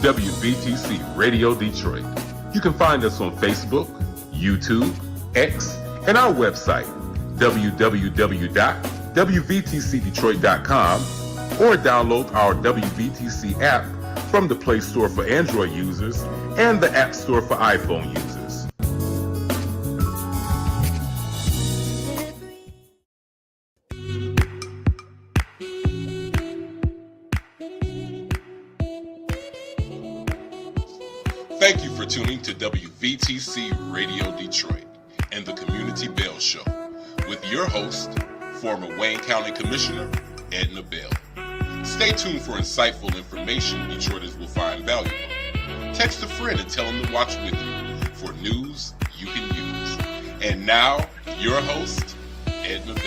WVTC Radio Detroit. You can find us on Facebook, YouTube, X, and our website, www.wvtcdetroit.com, or download our WVTC app from the Play Store for Android users and the App Store for iPhone users. Thank you for tuning to WVTC Radio Detroit and the Community Bell Show with your host, former Wayne County Commissioner, Edna Bell. Stay tuned for insightful information Detroiters will find valuable. Text a friend and tell them to watch with you for news you can use. And now, your host, Edna Bell.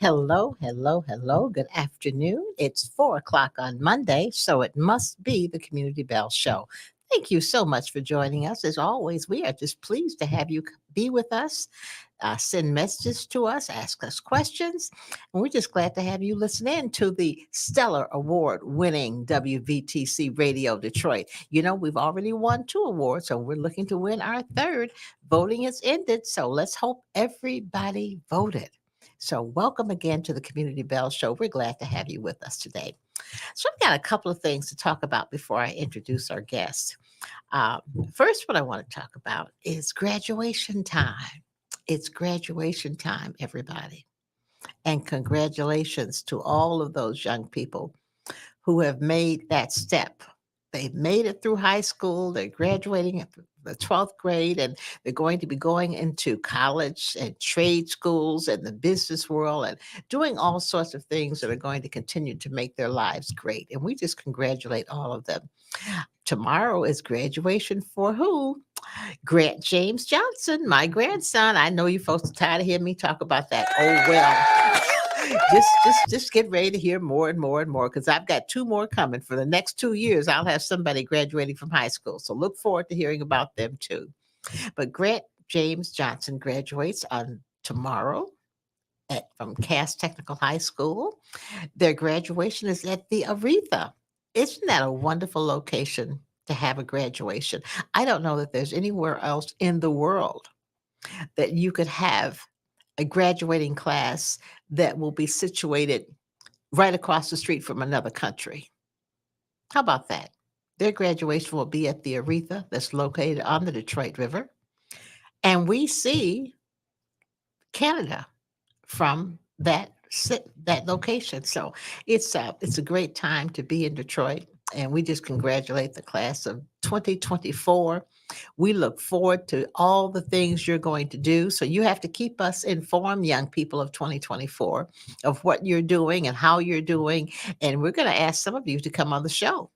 Hello, hello, hello. Good afternoon. It's 4 o'clock on Monday, so it must be the Community Bell Show. Thank you so much for joining us. As always, we are just pleased to have you be with us, send messages to us, ask us questions. And we're just glad to have you listen in to the Stellar Award winning WVTC Radio Detroit. You know, we've already won 2 awards, so we're looking to win our 3rd. Voting has ended, so let's hope everybody voted. So welcome again to the Community Bell Show. We're glad to have you with us today. So I've got a couple of things to talk about before I introduce our guest. First, what I want to talk about is graduation time. It's graduation time, everybody. And congratulations to all of those young people who have made that step They've made it through high school. They're graduating at the 12th grade, and they're going to be going into college and trade schools and the business world and doing all sorts of things that are going to continue to make their lives great. And we just congratulate all of them. Tomorrow is graduation for who? Grant James Johnson, my grandson. I know you folks are tired of hearing me talk about that. Oh well. Just get ready to hear more and more and more, because I've got two more coming. For the next 2 years, I'll have somebody graduating from high school. So look forward to hearing about them too. But Grant James Johnson graduates on tomorrow from Cass Technical High School. Their graduation is at the Aretha. Isn't that a wonderful location to have a graduation? I don't know that there's anywhere else in the world that you could have a graduating class that will be situated right across the street from another country. How about that? Their graduation will be at the Aretha that's located on the Detroit River. And we see Canada from that location. So it's a great time to be in Detroit, and we just congratulate the class of 2024. We look forward to all the things you're going to do. So you have to keep us informed, young people of 2024, of what you're doing and how you're doing. And we're going to ask some of you to come on the show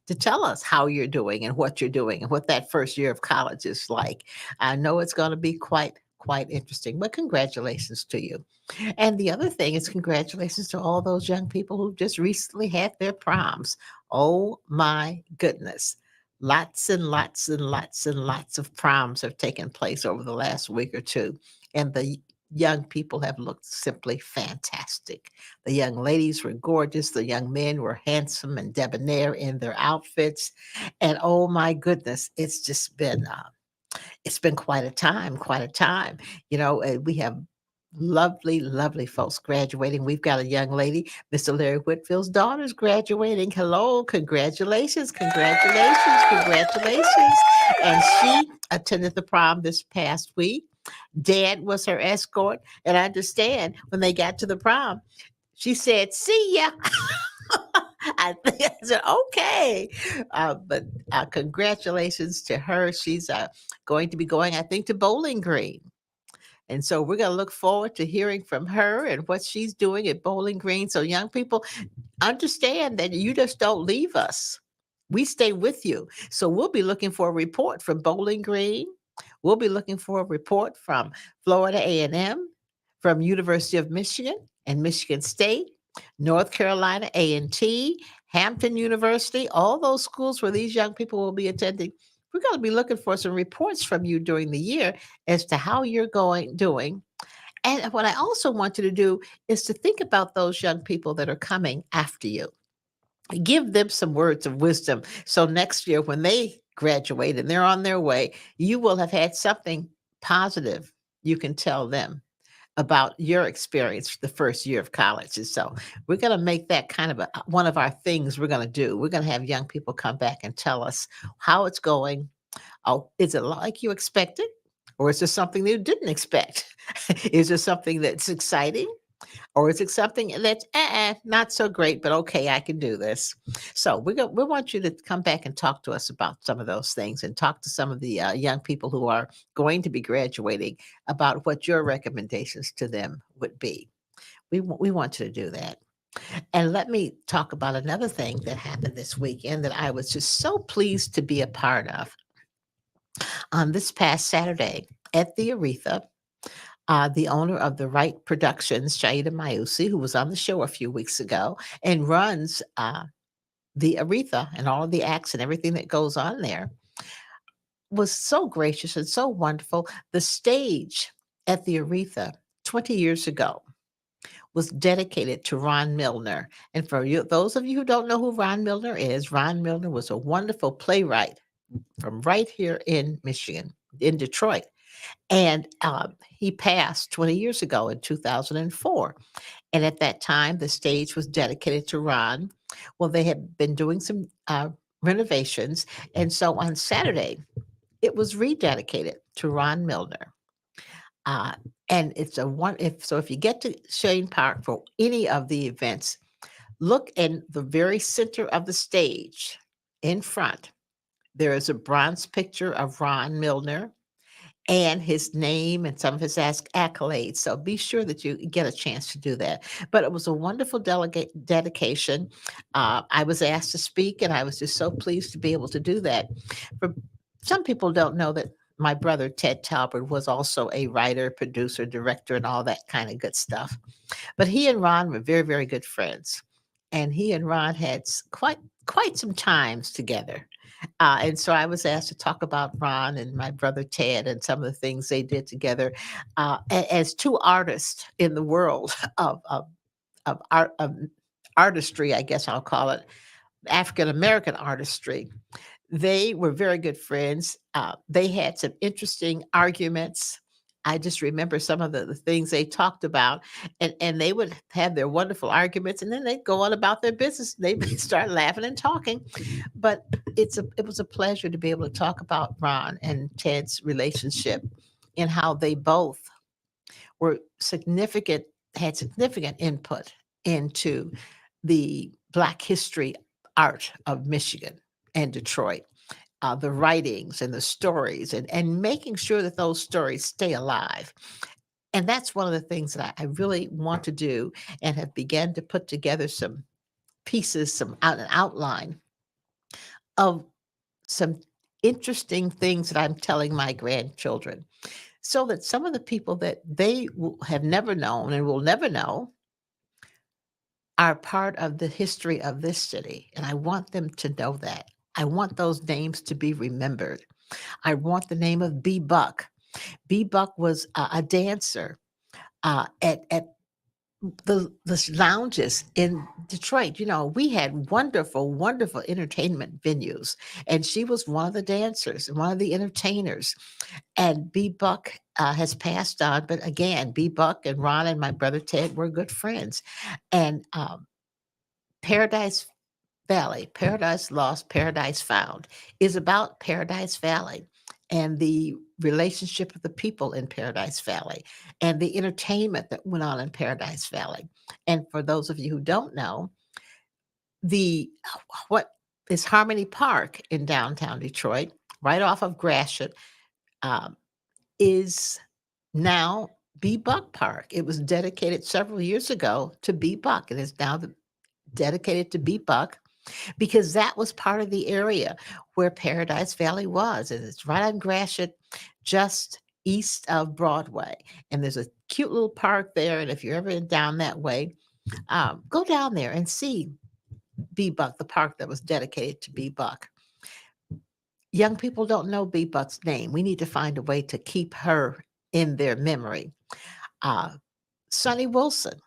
to tell us how you're doing and what you're doing and what that first year of college is like. I know it's going to be quite interesting, but congratulations to you. And the other thing is congratulations to all those young people who just recently had their proms. Oh my goodness. Lots and lots and lots and lots of proms have taken place over the last week or two. And the young people have looked simply fantastic. The young ladies were gorgeous. The young men were handsome and debonair in their outfits. And oh my goodness, it's been quite a time, quite a time. We have lovely, lovely folks graduating. We've got a young lady, Mr. Larry Whitfield's daughter's graduating. Hello, congratulations, congratulations, congratulations. And she attended the prom this past week. Dad was her escort. And I understand when they got to the prom, she said, "See ya." I said, okay. But congratulations to her. She's going to be going, I think, to Bowling Green. And so we're going to look forward to hearing from her and what she's doing at Bowling Green. So young people, understand that you just don't leave us. We stay with you. So we'll be looking for a report from Bowling Green. We'll be looking for a report from Florida A&M, from University of Michigan and Michigan State, North Carolina A&T, Hampton University, all those schools where these young people will be attending. We're going to be looking for some reports from you during the year as to how you're doing. And what I also want you to do is to think about those young people that are coming after you. Give them some words of wisdom. So next year, when they graduate and they're on their way, you will have had something positive you can tell them about your experience the first year of college. And so we're going to make that kind of one of our things we're going to do. We're going to have young people come back and tell us how it's going. Oh, is it like you expected? Or is there something you didn't expect? Is there something that's exciting? Or is it something that's not so great, but okay, I can do this? So we want you to come back and talk to us about some of those things, and talk to some of the young people who are going to be graduating about what your recommendations to them would be. We want you to do that. And let me talk about another thing that happened this weekend that I was just so pleased to be a part of. On this past Saturday at the Aretha, the owner of the Right Productions, Shaida Mayusi, who was on the show a few weeks ago and runs the Aretha and all of the acts and everything that goes on there, was so gracious and so wonderful. The stage at the Aretha 20 years ago was dedicated to Ron Milner. And for you, those of you who don't know who Ron Milner is, Ron Milner was a wonderful playwright from right here in Michigan, in Detroit. And he passed 20 years ago in 2004. And at that time, the stage was dedicated to Ron. Well, they had been doing some renovations. And so on Saturday, it was rededicated to Ron Milner. And it's if you get to Cheyenne Park for any of the events, look in the very center of the stage in front, there is a bronze picture of Ron Milner and his name and some of his accolades. So be sure that you get a chance to do that. But it was a wonderful dedication. I was asked to speak, and I was just so pleased to be able to do that. For some people don't know that my brother Ted Talbert was also a writer, producer, director, and all that kind of good stuff. But he and Ron were very, very good friends, and he and Ron had quite some times together. And so I was asked to talk about Ron and my brother Ted and some of the things they did together as two artists in the world of art of artistry, I guess I'll call it, African American artistry. They were very good friends. They had some interesting arguments. I just remember some of the things they talked about, and they would have their wonderful arguments, and then they'd go on about their business. They would start laughing and talking. But it was a pleasure to be able to talk about Ron and Ted's relationship and how they both were significant, had significant input into the Black history art of Michigan and Detroit. The writings and the stories, and making sure that those stories stay alive. And that's one of the things that I really want to do, and have begun to put together some pieces, an outline of some interesting things that I'm telling my grandchildren, so that some of the people that they have never known and will never know are part of the history of this city. And I want them to know that. I want those names to be remembered. I want the name of B. Buck. B. Buck was a dancer at the lounges in Detroit. You know, we had wonderful, wonderful entertainment venues, and she was one of the dancers and one of the entertainers. And B. Buck has passed on, but again, B. Buck and Ron and my brother Ted were good friends. And Paradise Valley, Paradise Lost, Paradise Found, is about Paradise Valley and the relationship of the people in Paradise Valley and the entertainment that went on in Paradise Valley. And for those of you who don't know, the what is Harmony Park in downtown Detroit, right off of Gratiot, um, is now B. Buck Park. It was dedicated several years ago to B. Buck, and is now dedicated to B. Buck, because that was part of the area where Paradise Valley was. And it's right on Gratiot, just east of Broadway. And there's a cute little park there. And if you're ever down that way, go down there and see B. Buck, the park that was dedicated to B. Buck. Young people don't know B. Buck's name. We need to find a way to keep her in their memory. Sonny Wilson.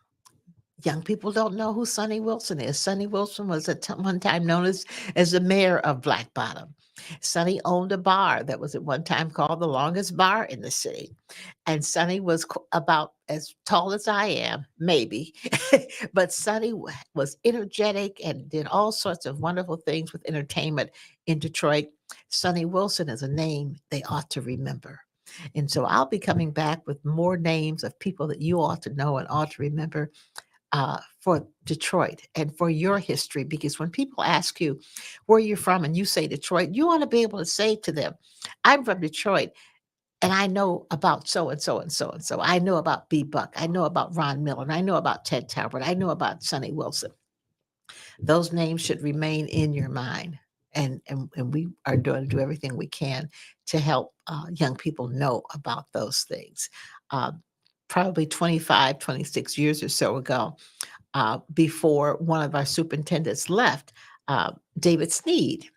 Young people don't know who Sonny Wilson is. Sonny Wilson was at one time known as the mayor of Black Bottom. Sonny owned a bar that was at one time called the longest bar in the city. And Sonny was about as tall as I am, maybe. But Sonny was energetic and did all sorts of wonderful things with entertainment in Detroit. Sonny Wilson is a name they ought to remember. And so I'll be coming back with more names of people that you ought to know and ought to remember for Detroit and for your history. Because when people ask you where you're from and you say Detroit, you want to be able to say to them, I'm from Detroit and I know about so and so and so and so. I know about B. Buck. I know about Ron Miller. And I know about Ted Talbert. I know about Sonny Wilson. Those names should remain in your mind. And we are doing to do everything we can to help young people know about those things. Probably 25, 26 years or so ago, before one of our superintendents left, David Sneed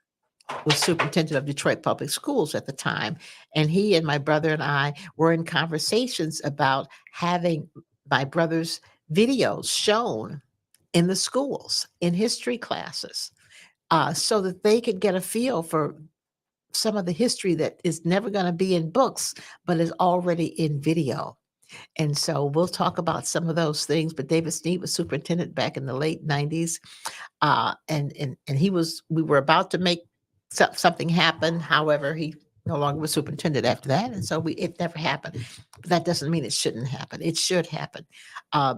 was superintendent of Detroit Public Schools at the time. And he and my brother and I were in conversations about having my brother's videos shown in the schools, in history classes, so that they could get a feel for some of the history that is never going to be in books, but is already in video. And so we'll talk about some of those things. But David Sneed was superintendent back in the late 90s. And we were about to make something happen. However, he no longer was superintendent after that. And so it never happened. But that doesn't mean it shouldn't happen. It should happen.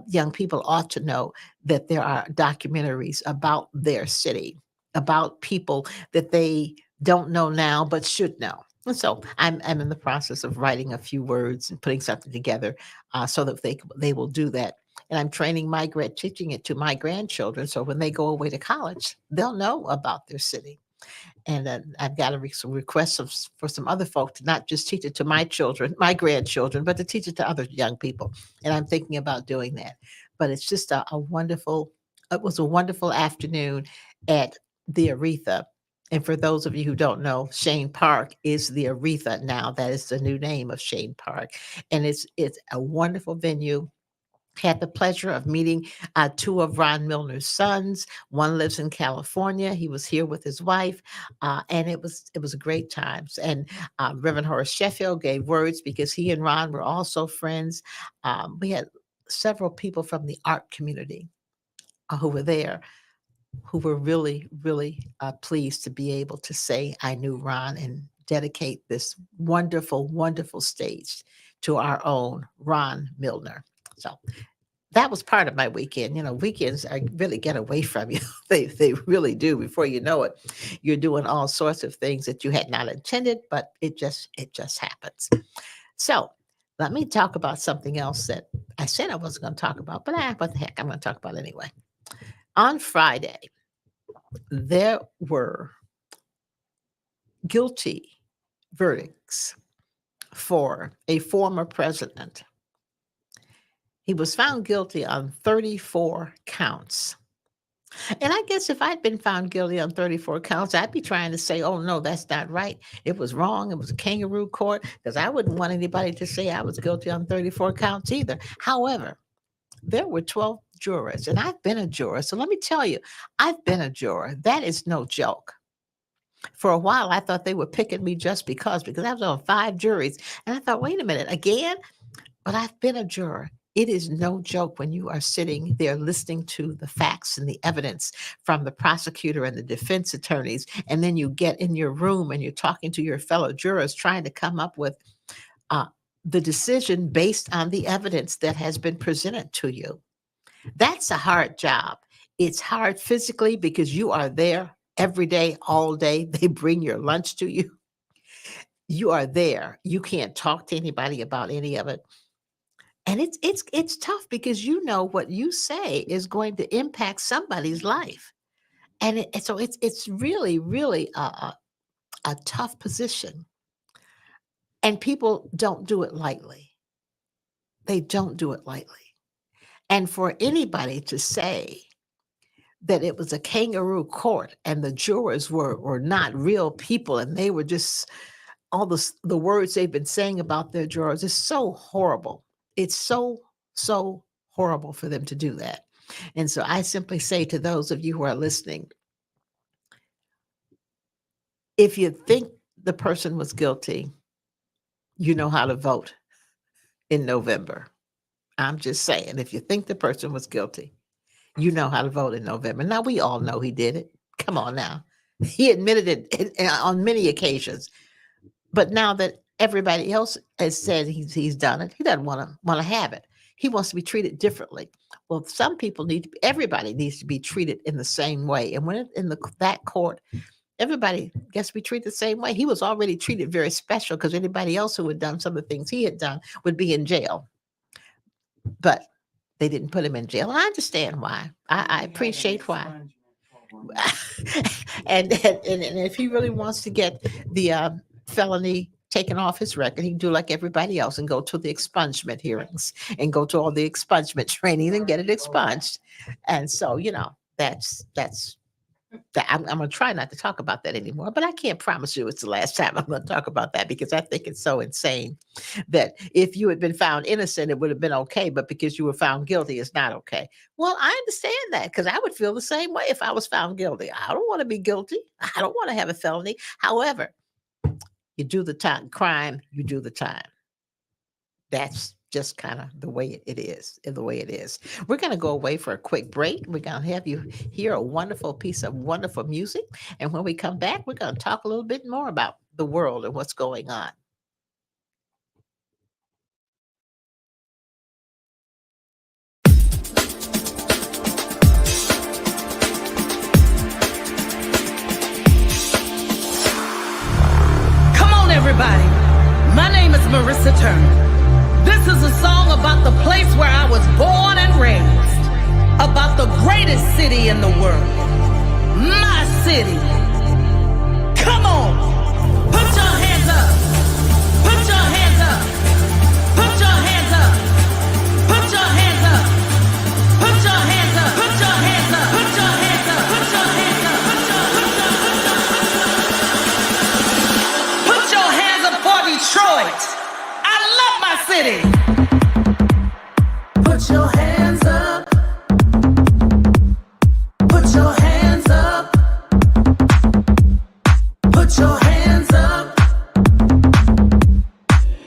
Young people ought to know that there are documentaries about their city about people that they don't know now but should know. And so I'm in the process of writing a few words and putting something together so that they will do that. And I'm training teaching it to my grandchildren, so when they go away to college, they'll know about their city. And I've got some requests for some other folk to not just teach it to my children, my grandchildren, but to teach it to other young people. And I'm thinking about doing that. But it's just a wonderful. It was a wonderful afternoon at the Aretha. And for those of you who don't know, Shane Park is the Aretha now. That is the new name of Shane Park, and it's a wonderful venue. Had the pleasure of meeting two of Ron Milner's sons. One lives in California. He was here with his wife, and it was a great times. And Reverend Horace Sheffield gave words because he and Ron were also friends. We had several people from the art community who were there, who were really, really pleased to be able to say, I knew Ron, and dedicate this wonderful, wonderful stage to our own Ron Milner. So that was part of my weekend. Weekends really get away from you. They really do. Before you know it, you're doing all sorts of things that you had not intended, but it just happens. So let me talk about something else that I said I wasn't going to talk about, but what the heck, I'm going to talk about anyway. On Friday, there were guilty verdicts for a former president. He was found guilty on 34 counts. And I guess if I'd been found guilty on 34 counts, I'd be trying to say, oh, no, that's not right. It was wrong. It was a kangaroo court, because I wouldn't want anybody to say I was guilty on 34 counts either. However, there were 12 jurors, and I've been a juror. So let me tell you, I've been a juror. That is no joke. For a while, I thought they were picking me just because I was on 5 juries. And I thought, wait a minute, again? But I've been a juror. It is no joke when you are sitting there listening to the facts and the evidence from the prosecutor and the defense attorneys, and then you get in your room and you're talking to your fellow jurors trying to come up with the decision based on the evidence that has been presented to you. That's a hard job. It's hard physically because you are there every day, all day. They bring your lunch to you. You are there. You can't talk to anybody about any of it. And it's tough because you know what you say is going to impact somebody's life. And so it's really, really a tough position. And people don't do it lightly. They don't do it lightly. And for anybody to say that it was a kangaroo court and the jurors were not real people and they were just all the words they've been saying about their jurors is so horrible. It's so horrible for them to do that. And so I simply say to those of you who are listening, if you think the person was guilty, you know how to vote in November. I'm just saying, if you think the person was guilty, you know how to vote in November. Now, we all know he did it. Come on now. He admitted it on many occasions. But now that everybody else has said he's done it, he doesn't want to have it. He wants to be treated differently. Well, some people everybody needs to be treated in the same way. And when in that court, everybody gets to be treated the same way. He was already treated very special because anybody else who had done some of the things he had done would be in jail. But they didn't put him in jail. And I understand why. I appreciate why. and if he really wants to get the felony taken off his record, he can do like everybody else and go to the expungement hearings and go to all the expungement training and get it expunged. And so, that's that. I'm going to try not to talk about that anymore, but I can't promise you it's the last time I'm going to talk about that, because I think it's so insane that if you had been found innocent, it would have been okay, but because you were found guilty, it's not okay. Well, I understand that, because I would feel the same way if I was found guilty. I don't want to be guilty. I don't want to have a felony. However, you do the crime, you do the time. That's just kind of the way it is. We're going to go away for a quick break. We're going to have you hear a wonderful piece of wonderful music. And when we come back, we're going to talk a little bit more about the world and what's going on. Marissa Turner. This is a song about the place where I was born and raised, about the greatest city in the world, my city. Come on, put your hands up, put your hands up, put your hands up, put your hands up, put your hands up, put your hands up, put your hands up, put your hands up, put your hands up for Detroit. I love my city. Put your hands up. Put your hands up. Put your hands up.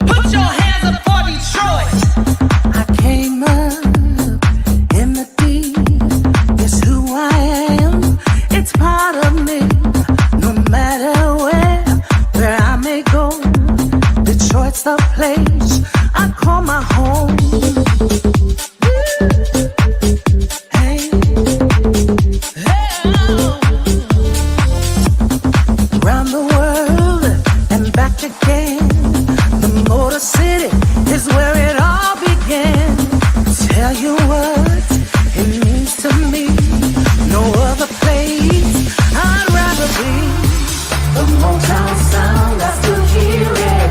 Put your hands up for Detroit. I came up in the deep. It's who I am. It's part of me. No matter where I may go, Detroit's the place I call my home. Hey, hey, round the world and back again. The Motor City is where it all began. Tell you what it means to me. No other place I'd rather be. The Motown sound, I still hear it.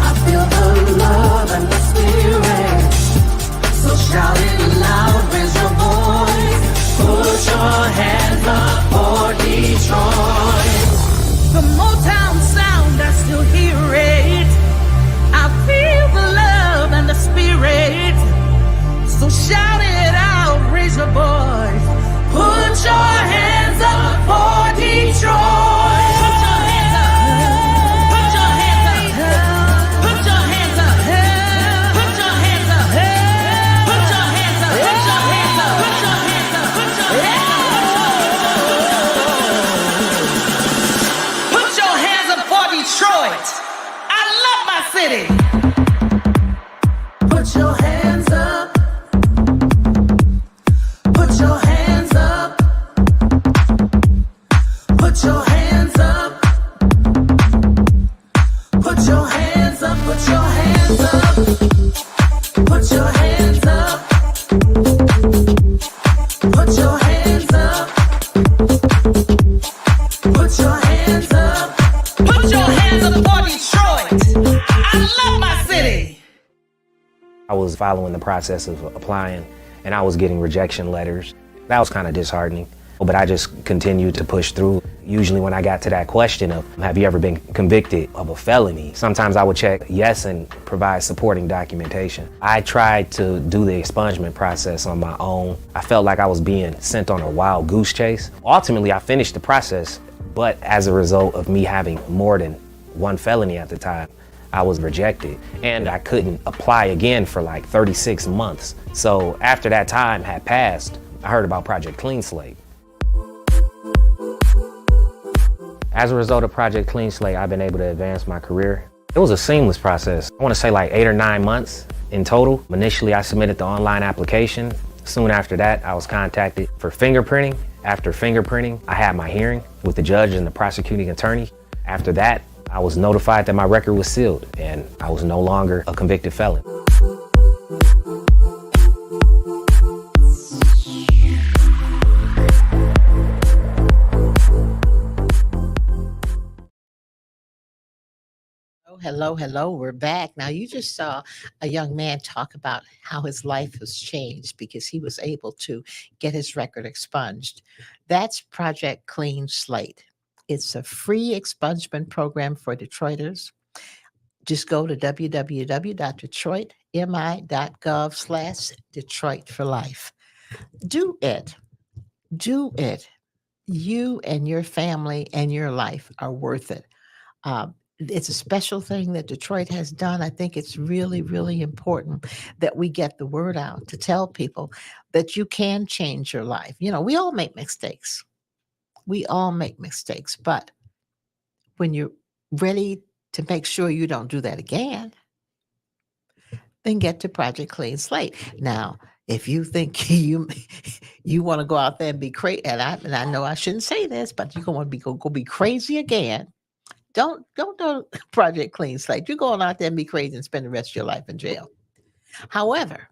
I feel the love and the spirit. So shout it loud, raise your voice. Put your hands up for Detroit. The Motown sound, I still hear it. I feel the love and the spirit. So shout it out, raise your voice. Put your hands up for Detroit. Put your hands up. Put your hands up. Put your hands up. Put your hands up. Put your hands up. Put your hands up. Put your hands up. Put your hands up. Put your hands up for Detroit. I love my city. Put your hands up. Put your hands up. Put your hands up. Put your hands up. Put your hands up. Put your hands up. Put your hands up. Put your hands up. Put your hands up for Detroit. I love my city. I was following the process of applying, and I was getting rejection letters. That was kind of disheartening, but I just continued to push through. Usually when I got to that question of, have you ever been convicted of a felony? Sometimes I would check yes and provide supporting documentation. I tried to do the expungement process on my own. I felt like I was being sent on a wild goose chase. Ultimately, I finished the process, but as a result of me having more than one felony at the time, I was rejected, and I couldn't apply again for like 36 months. So after that time had passed, I heard about Project Clean Slate. As a result of Project Clean Slate, I've been able to advance my career. It was a seamless process. I want to say like 8 or 9 months in total. Initially, I submitted the online application. Soon after that, I was contacted for fingerprinting. After fingerprinting, I had my hearing with the judge and the prosecuting attorney. After that, I was notified that my record was sealed and I was no longer a convicted felon. Hello, hello. We're back. Now, you just saw a young man talk about how his life has changed because he was able to get his record expunged. That's Project Clean Slate. It's a free expungement program for Detroiters. Just go to www.detroitmi.gov/Detroit for life. Do it. Do it. You and your family and your life are worth it. It's a special thing that Detroit has done. I think it's really, really important that we get the word out to tell people that you can change your life. You know, we all make mistakes. We all make mistakes, but when you're ready to make sure you don't do that again, then get to Project Clean Slate. Now, if you think you want to go out there and be crazy, and I know I shouldn't say this, but you're going to be crazy again, Don't do Project Clean Slate. You're going out there and be crazy and spend the rest of your life in jail. However,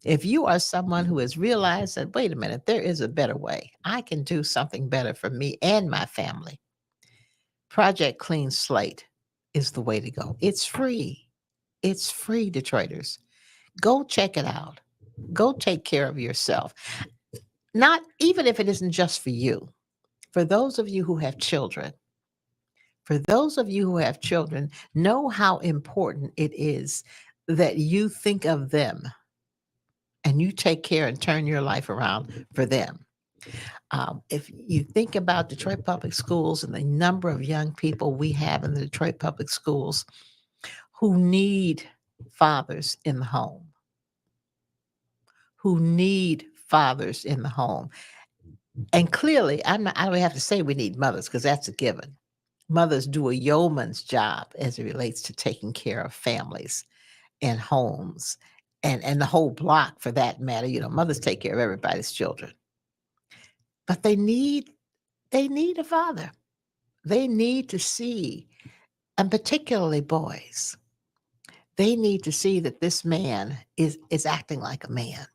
if you are someone who has realized that, wait a minute, there is a better way. I can do something better for me and my family. Project Clean Slate is the way to go. It's free. It's free, Detroiters. Go check it out. Go take care of yourself. Not even if it isn't just for you. For those of you who have children, know how important it is that you think of them and you take care and turn your life around for them. If you think about Detroit Public Schools and the number of young people we have in the Detroit Public Schools who need fathers in the home, And clearly, I don't have to say we need mothers because that's a given. Mothers do a yeoman's job as it relates to taking care of families and homes and the whole block for that matter. Mothers take care of everybody's children. But they need a father. They need to see, and particularly boys, they need to see that this man is acting like a man,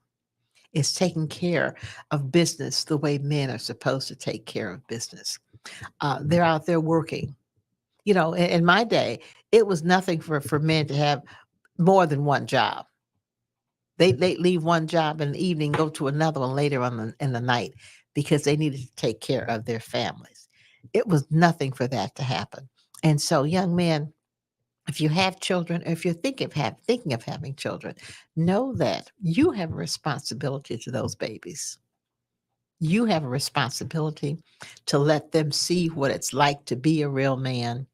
is taking care of business the way men are supposed to take care of business. They're out there working. In my day, it was nothing for men to have more than one job. They'd leave one job in the evening, go to another one later on in the night because they needed to take care of their families. It was nothing for that to happen. And so, young men, if you have children, or if you're thinking of having children, know that you have a responsibility to those babies. You have a responsibility to let them see what it's like to be a real man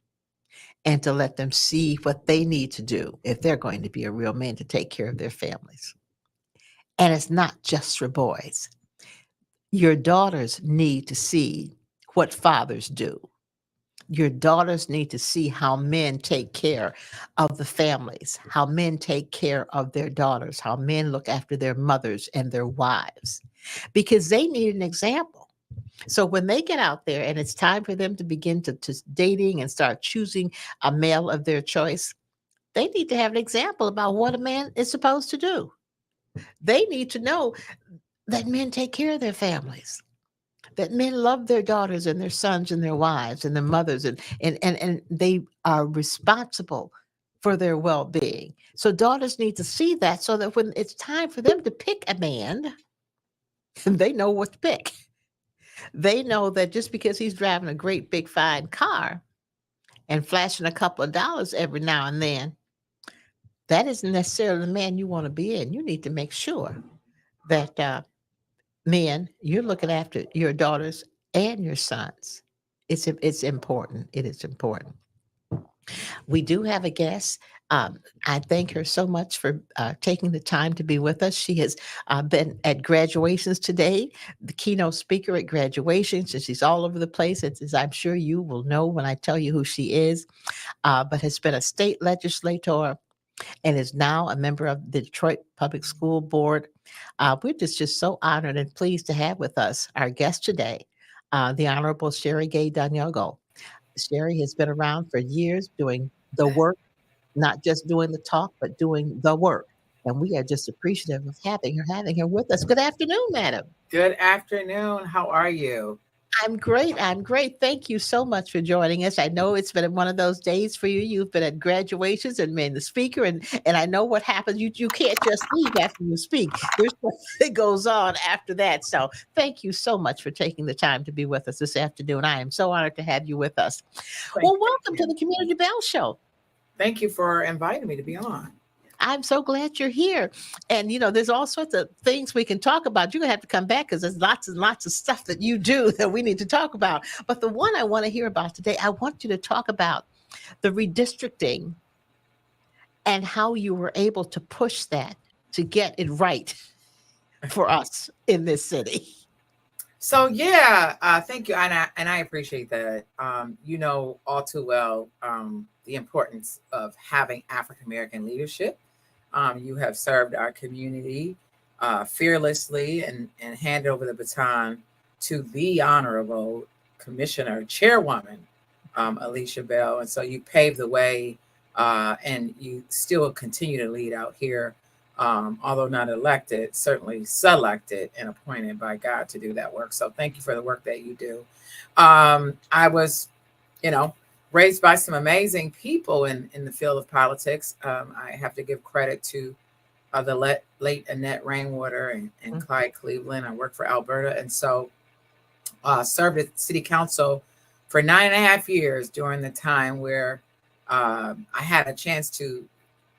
and to let them see what they need to do if they're going to be a real man to take care of their families. And it's not just for boys. Your daughters need to see what fathers do. Your daughters need to see how men take care of the families, how men take care of their daughters, how men look after their mothers and their wives, because they need an example. So when they get out there and it's time for them to begin to dating and start choosing a male of their choice, they need to have an example about what a man is supposed to do. They need to know that men take care of their families, that men love their daughters and their sons and their wives and their mothers, and they are responsible for their well-being. So daughters need to see that so that when it's time for them to pick a man, they know what to pick. They know that just because he's driving a great big fine car and flashing a couple of dollars every now and then, that isn't necessarily the man you want to be in. You need to make sure that men, you're looking after your daughters and your sons. It's important. It is important. We do have a guest. I thank her so much for taking the time to be with us. She has been at graduations today, the keynote speaker at graduations, and she's all over the place, as I'm sure you will know when I tell you who she is, but has been a state legislator and is now a member of the Detroit Public School Board. We're just so honored and pleased to have with us our guest today, the Honorable Sherry Gay-Dagnago. Sherry has been around for years doing the work, not just doing the talk, but doing the work. And we are just appreciative of having her with us. Good afternoon, madam. Good afternoon. How are you? I'm great. Thank you so much for joining us. I know it's been one of those days for you. You've been at graduations and been the speaker, and I know what happens. You can't just leave after you speak. There's something that goes on after that. So thank you so much for taking the time to be with us this afternoon. I am so honored to have you with us. Well, welcome to the Community Bell Show. Thank you for inviting me to be on. I'm so glad you're here. And, there's all sorts of things we can talk about. You're going to have to come back because there's lots and lots of stuff that you do that we need to talk about. But the one I want to hear about today, I want you to talk about the redistricting and how you were able to push that to get it right for us in this city. So, thank you. And I appreciate that. You know all too well the importance of having African-American leadership. You have served our community fearlessly and handed over the baton to the Honorable Commissioner Chairwoman Alicia Bell. And so you paved the way, and you still continue to lead out here, although not elected, certainly selected and appointed by God to do that work. So thank you for the work that you do. I was, raised by some amazing people in the field of politics. I have to give credit to the late Annette Rainwater and Clyde Cleveland. I worked for Alberta, and so served at city council for 9.5 years during the time where I had a chance to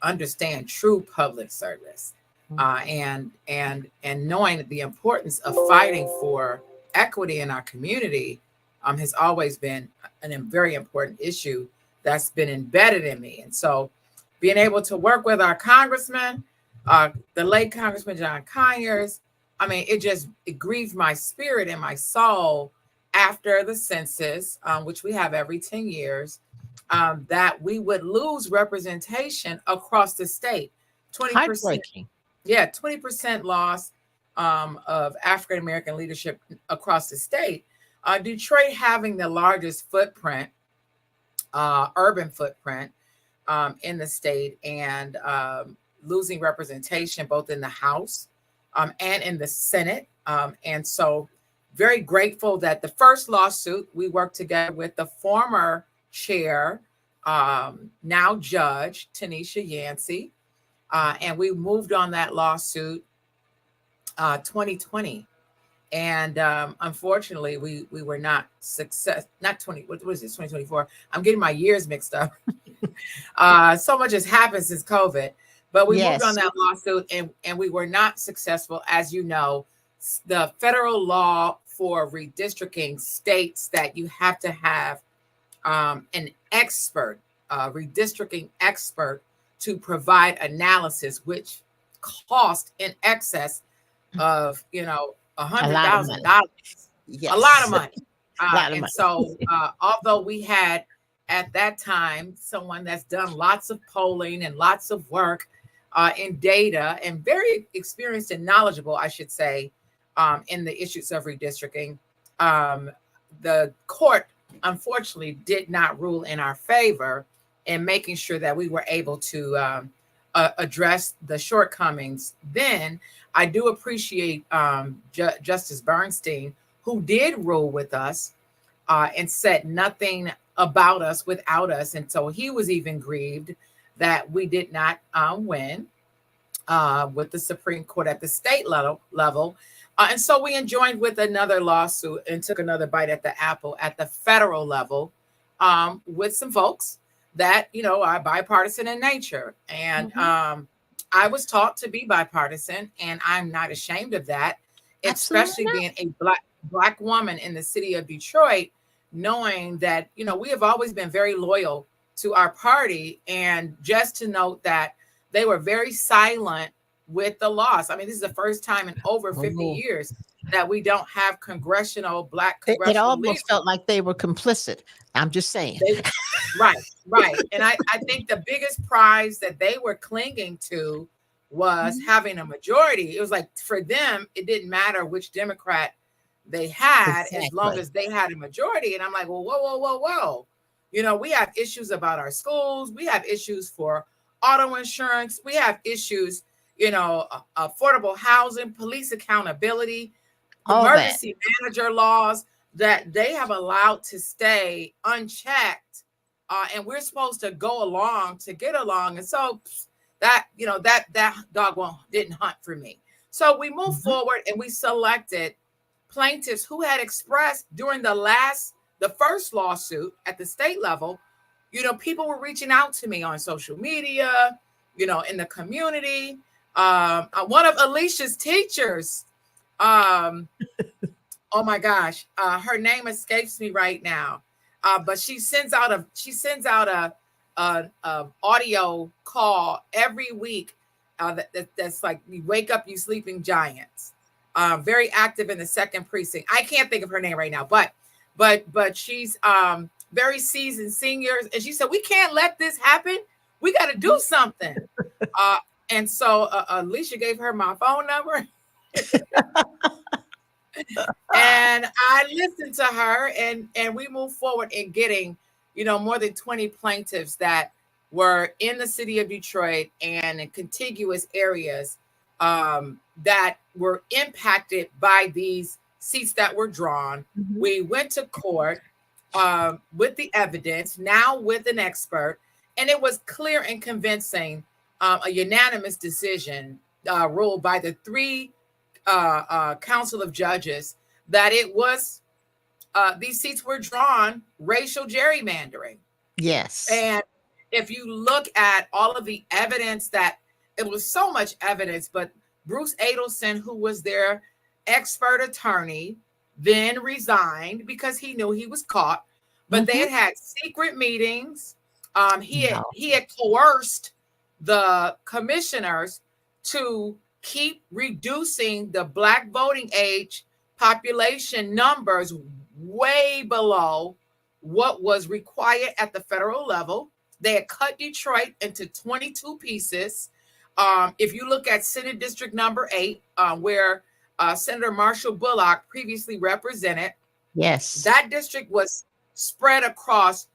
understand true public service, and knowing the importance of fighting for equity in our community has always been a very important issue that's been embedded in me. And so being able to work with our congressman, the late Congressman John Conyers, I mean, it grieved my spirit and my soul after the census, which we have every 10 years, that we would lose representation across the state. 20%. Yeah, 20% loss of African-American leadership across the state. Detroit having the largest footprint, urban footprint in the state, and losing representation both in the House and in the Senate. And so very grateful that the first lawsuit, we worked together with the former chair, now judge, Tanisha Yancey, and we moved on that lawsuit 2020. And unfortunately, we were not not 20, what was this, 2024? I'm getting my years mixed up. So much has happened since COVID, but we moved on that lawsuit and we were not successful. As you know, the federal law for redistricting states that you have to have an expert, redistricting expert, to provide analysis, which cost in excess of, $100,000. Yes. A lot of money. Money. So although we had at that time someone that's done lots of polling and lots of work in data and very experienced and knowledgeable, I should say, in the issues of redistricting, the court unfortunately did not rule in our favor in making sure that we were able to address the shortcomings. Then I do appreciate Justice Bernstein, who did rule with us and said nothing about us without us. And so he was even grieved that we did not win with the Supreme Court at the state level. And so we joined with another lawsuit and took another bite at the apple at the federal level with some folks that, are bipartisan in nature. And I was taught to be bipartisan, and I'm not ashamed of that, especially being a black woman in the city of Detroit, knowing that, we have always been very loyal to our party. And just to note that they were very silent with the loss. I mean, this is the first time in over 50 years that we don't have black congressional It almost leaders. felt like they were complicit. I'm just saying. Right. And I think the biggest prize that they were clinging to was having a majority. It was like, for them, it didn't matter which Democrat they had, as long as they had a majority. And I'm like, well, whoa. We have issues about our schools. We have issues for auto insurance. We have issues, affordable housing, police accountability, emergency manager laws that they have allowed to stay unchecked. And we're supposed to go along to get along. And so that dog didn't hunt for me. So we moved forward and we selected plaintiffs who had expressed during the first lawsuit at the state level. People were reaching out to me on social media, in the community. One of Alicia's teachers, oh my gosh, her name escapes me right now. But she sends out a audio call every week that's like, you wake up, you sleeping giants. Very active in the 2nd precinct. I can't think of her name right now, but she's very seasoned senior, and she said, we can't let this happen. We got to do something. And so Alicia gave her my phone number. And I listened to her, and we moved forward in getting more than 20 plaintiffs that were in the city of Detroit and in contiguous areas that were impacted by these seats that were drawn. We went to court with the evidence, now with an expert, and it was clear and convincing, a unanimous decision ruled by the three council of judges that it was these seats were drawn racial gerrymandering. Yes. And if you look at all of the evidence, that it was so much evidence, but Bruce Adelson, who was their expert attorney, then resigned because he knew he was caught. But they had secret meetings. He had coerced the commissioners to keep reducing the Black voting age population numbers way below what was required at the federal level. They had cut Detroit into 22 pieces. If you look at Senate District number 8, where Senator Marshall Bullock previously represented, yes, that district was spread across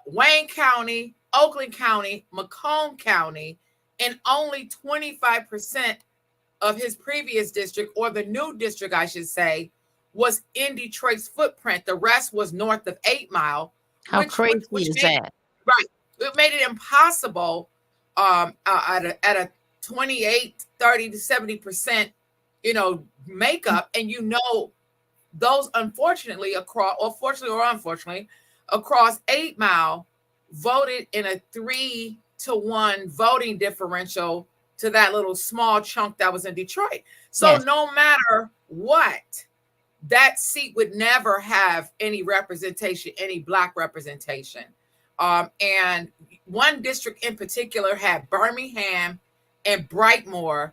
Wayne County, Oakland County, Macomb County, and only 25% of his previous district, or the new district, I should say, was in Detroit's footprint. The rest was north of 8 Mile. How crazy is that? Right. It made it impossible at a 28, 30 to 70%, makeup. And those unfortunately fortunately or unfortunately, across 8 Mile voted in a 3-to-1 voting differential to that little small chunk that was in Detroit. So no matter what, that seat would never have any representation, any Black representation. And one district in particular had Birmingham and Brightmoor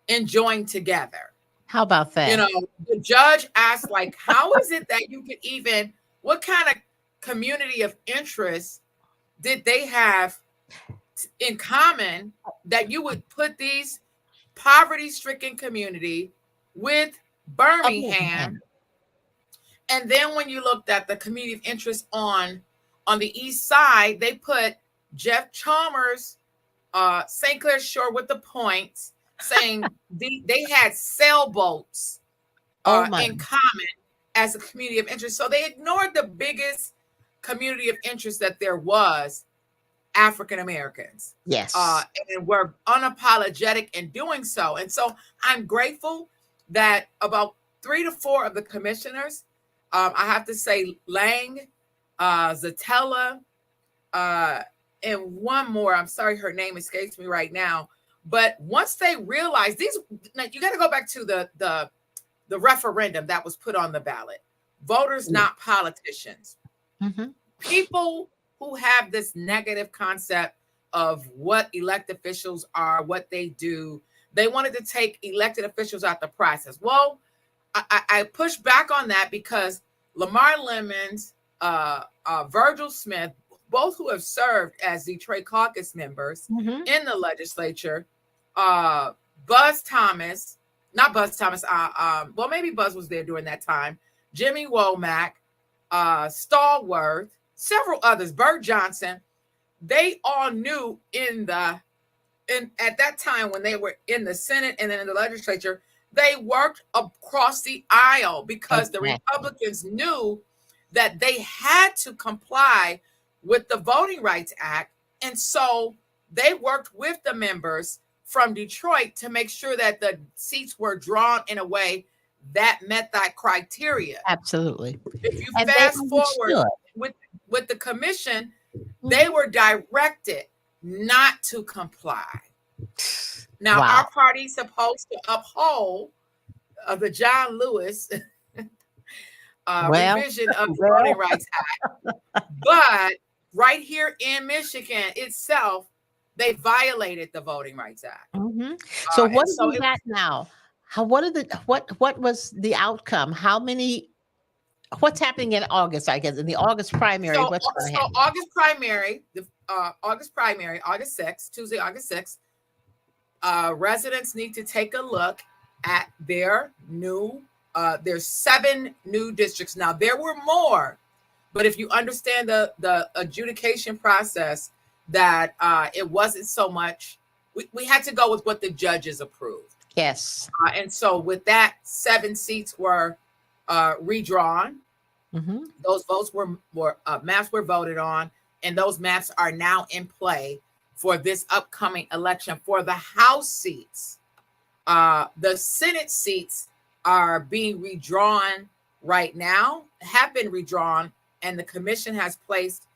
enjoying together. How about that? The judge asked, how is it that you could even, what kind of community of interest did they have in common that you would put these poverty-stricken community with Birmingham? And then when you looked at the community of interest on the east side, they put Jeff Chalmers, St. Clair Shore with the points, saying they had sailboats in common as a community of interest. So they ignored the biggest community of interest that there was, African Americans. Yes. And were unapologetic in doing so. And so I'm grateful that about 3 to 4 of the commissioners, I have to say Lang, Zatella, and one more, I'm sorry, her name escapes me right now. But once they realized now you got to go back to the referendum that was put on the ballot. Voters, not politicians. People who have this negative concept of what elected officials are, what they do, they wanted to take elected officials out the process. Well, I pushed back on that because Lamar Lemons, Virgil Smith, both who have served as Detroit caucus members in the legislature, Buzz Thomas, well, maybe Buzz was there during that time, Jimmy Womack, Stallworth, several others, Bert Johnson, they all knew at that time when they were in the Senate and then in the legislature, they worked across the aisle because the Republicans knew that they had to comply with the Voting Rights Act. And so they worked with the members from Detroit to make sure that the seats were drawn in a way that met that criteria. Absolutely. If you fast forward with the commission, they were directed not to comply. Now, our party's supposed to uphold the John Lewis revision of the Voting Rights Act. But right here in Michigan itself, they violated the Voting Rights Act. So what is that now? What was the outcome? What's happening in August, I guess, in the August primary? What's going to happen? August primary, August 6th, Tuesday, August 6th, residents need to take a look at their there's 7 new districts. Now, there were more, But if you understand the adjudication process, that it wasn't so much, we had to go with what the judges approved. Yes. And so with that, 7 seats were redrawn. Mm-hmm. Those votes were maps were voted on, and those maps are now in play for this upcoming election for the House seats. The Senate seats are being redrawn right now, have been redrawn, and the commission has placed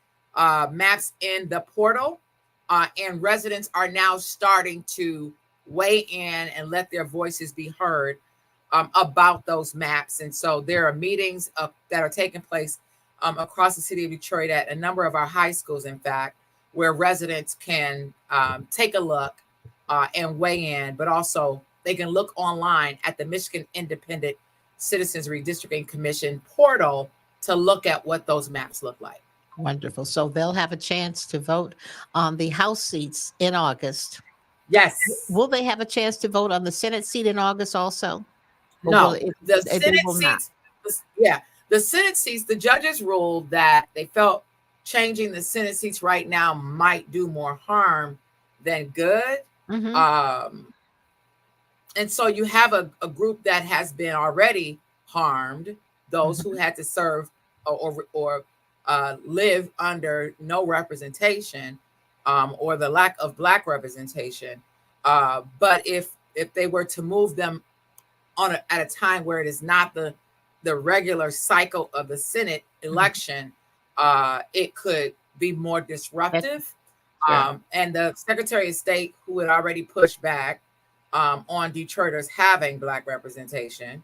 maps in the portal, and residents are now starting to weigh in and let their voices be heard about those maps. And so there are meetings that are taking place across the city of Detroit at a number of our high schools, in fact, where residents can take a look and weigh in, but also they can look online at the Michigan Independent Citizens Redistricting Commission portal to look at what those maps look like. Wonderful. So they'll have a chance to vote on the House seats in August. Yes. Will they have a chance to vote on the Senate seat in August also? Or No, will it- the they Senate will not? seats, the Senate seats, the judges ruled that they felt changing the Senate seats right now might do more harm than good. Mhm. And so you have a group that has been already harmed, those who had to serve or live under no representation, or the lack of Black representation. But if they were to move them at a time where it is not the regular cycle of the Senate election, it could be more disruptive. Sure. And the Secretary of State, who had already pushed back on Detroiters having Black representation,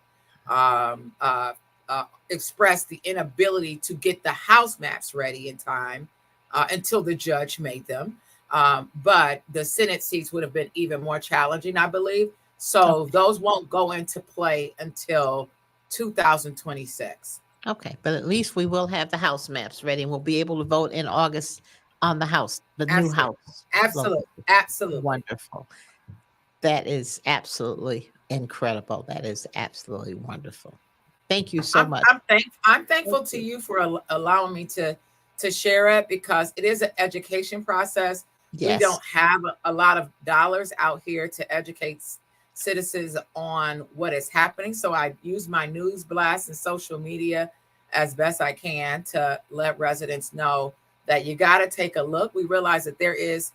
expressed the inability to get the House maps ready in time until the judge made them. But the Senate seats would have been even more challenging, I believe. So those won't go into play until 2026. Okay, but at least we will have the House maps ready, and we'll be able to vote in August on the House, the new Absolutely. House. Absolutely. Absolutely. Wonderful. That is absolutely incredible. That is absolutely wonderful. Thank you so much. I'm thankful to you for allowing me to share it, because it is an education process. Yes. We don't have a lot of dollars out here to educate citizens on what is happening. So I use my news blasts and social media as best I can to let residents know that you got to take a look. We realize that there is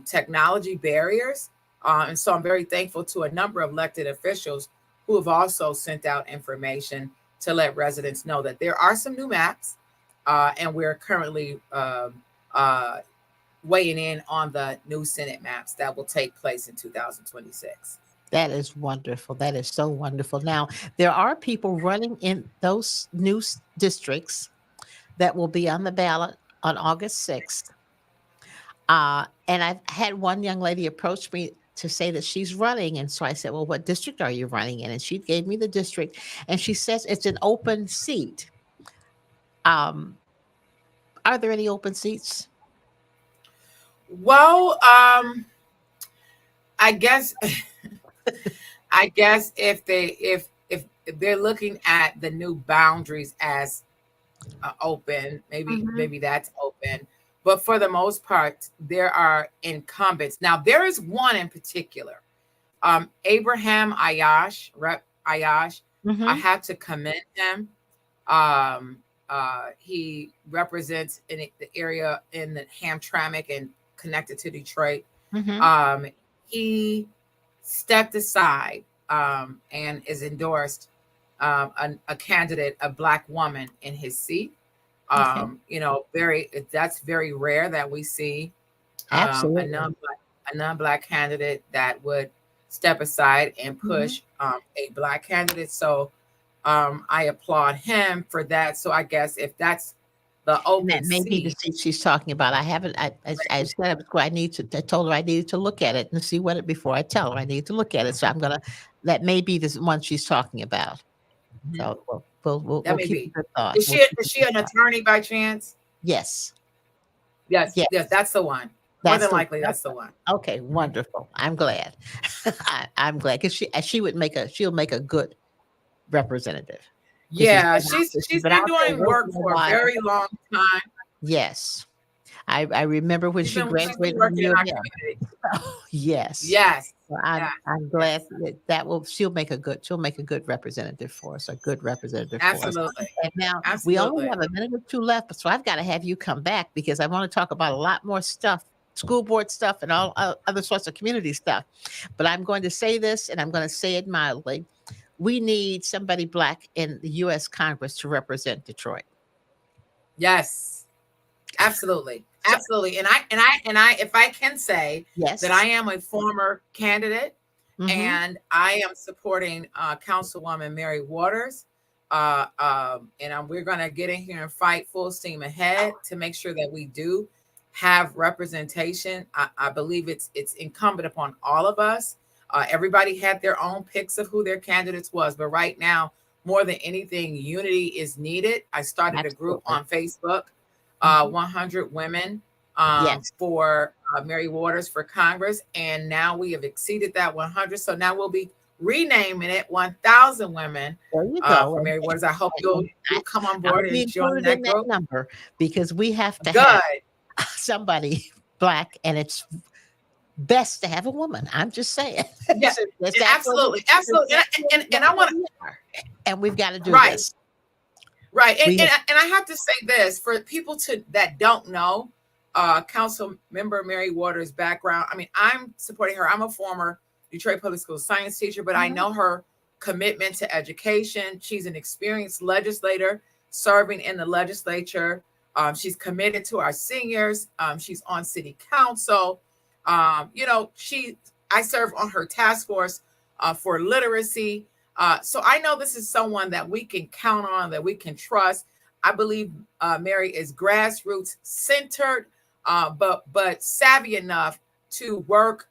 technology barriers. And so I'm very thankful to a number of elected officials who have also sent out information to let residents know that there are some new maps, and we're currently weighing in on the new Senate maps that will take place in 2026. That is wonderful. That is so wonderful. Now, there are people running in those new districts that will be on the ballot on August 6th. And I've had one young lady approach me to say that she's running. And so I said, well, what district are you running in? And she gave me the district, and she says it's an open seat. Are there any open seats? Well, I guess if they're looking at the new boundaries as open, maybe that's open. But for the most part, there are incumbents. Now, there is one in particular, Abraham Ayash, Rep. Ayash. I have to commend him. He represents in the area in the Hamtramck and connected to Detroit. He stepped aside and is endorsed a candidate, a Black woman in his seat. That's very rare that we see a non-Black candidate that would step aside and push a Black candidate. So I applaud him for that. So I guess if that's the open that may be the seat, seat she's talking about. I haven't. I said I told her I needed to look at it and see what it before I tell her I need to look at it. So I'm gonna. That may be the one she's talking about. So we'll that may keep be. a good thought. Is she an attorney by chance? Yes. Yes, that's the one. More than likely, that's the one. Okay, wonderful. I'm glad. I'm glad because she'll make a good representative. Yeah, She's she's been been out there doing work working a for a while. very long time. Yes. I remember when She's she been graduated from working in U of our M. community. Yes. Yes. So Yes. I'm glad Yes. she'll make a good representative for us, a good representative for us. Absolutely. And now we only Absolutely. have a minute or two left, so I've got to have you come back because I want to talk about a lot more stuff, school board stuff, and all other sorts of community stuff. But I'm going to say this, and I'm going to say it mildly: we need somebody Black in the U.S. Congress to represent Detroit. Yes. Absolutely. So- Absolutely. And I if I can say Yes. that I am a former candidate Mhm. and I am supporting Councilwoman Mary Waters. We're going to get in here and fight full steam ahead to make sure that we do have representation. I believe it's incumbent upon all of us. Everybody had their own picks of who their candidates was, but right now, more than anything, unity is needed. I started a group on Facebook, 100 women Yes. for Mary Waters for Congress, and now we have exceeded that 100. So now we'll be renaming it 1,000 Women There you go. for Mary Waters. I hope you'll come on I'll board be and join included that in group. that number because we have to Good. have somebody Black, and it's best to have a woman. I'm just saying. Yeah, absolutely. And I want to, and we've got to do right. this. Right. And I have to say this for people that don't know Council Member Mary Waters' background. I mean, I'm supporting her. I'm a former Detroit Public School science teacher, but I know her commitment to education. She's an experienced legislator serving in the legislature. She's committed to our seniors. She's on city council. I serve on her task force for literacy. So I know this is someone that we can count on, that we can trust. I believe Mary is grassroots centered, but savvy enough to work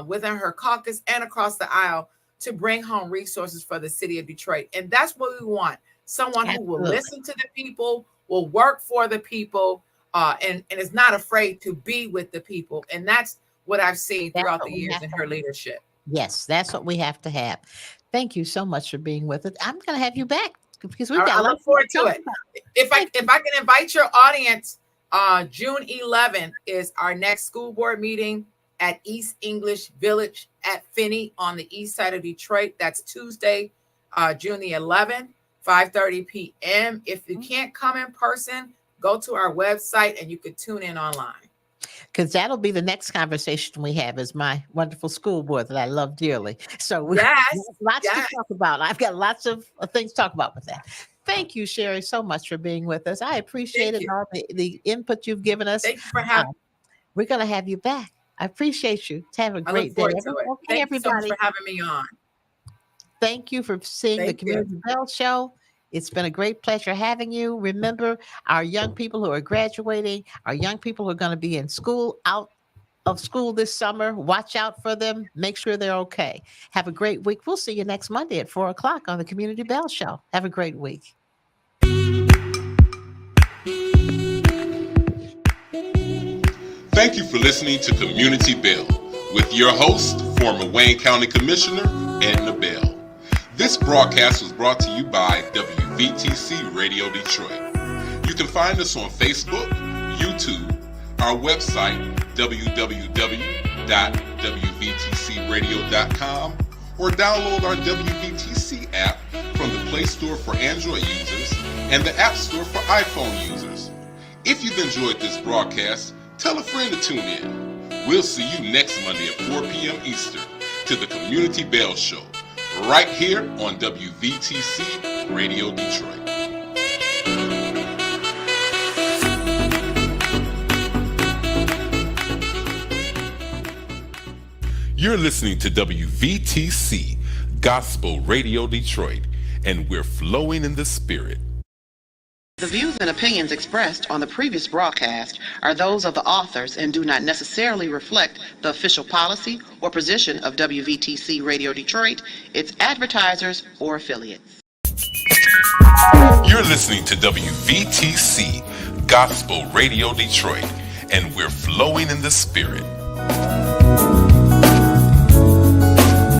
within her caucus and across the aisle to bring home resources for the city of Detroit. And that's what we want. Someone who will listen to the people, will work for the people, and is not afraid to be with the people. And that's what I've seen throughout the years in her leadership. Yes, that's what we have to have. Thank you so much for being with us. I'm going to have you back because we've got. I look forward to it. If I can invite your audience, June 11th is our next school board meeting at East English Village at Finney on the east side of Detroit. That's Tuesday, June the 11th, 5:30 p.m. If you can't come in person, go to our website and you could tune in online. Because that'll be the next conversation we have is my wonderful school board that I love dearly. So we have lots to talk about. I've got lots of things to talk about with that. Thank you, Sherry, so much for being with us. I appreciate it, all the input you've given us. Thank you for having me. We're going to have you back. I appreciate you. Have a great day. Okay, Thank everybody. You so much for having me on. Thank you for seeing the Community Bell Show. It's been a great pleasure having you. Remember, our young people who are graduating, our young people who are going to be in school, out of school this summer. Watch out for them. Make sure they're okay. Have a great week. We'll see you next Monday at 4:00 on the Community Bell Show. Have a great week. Thank you for listening to Community Bell with your host, former Wayne County Commissioner Edna Bell. This broadcast was brought to you by WVTC Radio Detroit. You can find us on Facebook, YouTube, our website, www.wvtcradio.com, or download our WVTC app from the Play Store for Android users and the App Store for iPhone users. If you've enjoyed this broadcast, tell a friend to tune in. We'll see you next Monday at 4 p.m. Eastern to the Community Bell Show, right here on WVTC Radio Detroit. You're listening to WVTC Gospel Radio Detroit, and we're flowing in the Spirit. The views and opinions expressed on the previous broadcast are those of the authors and do not necessarily reflect the official policy or position of WVTC Radio Detroit, its advertisers, or affiliates. You're listening to WVTC Gospel Radio Detroit, and we're flowing in the Spirit.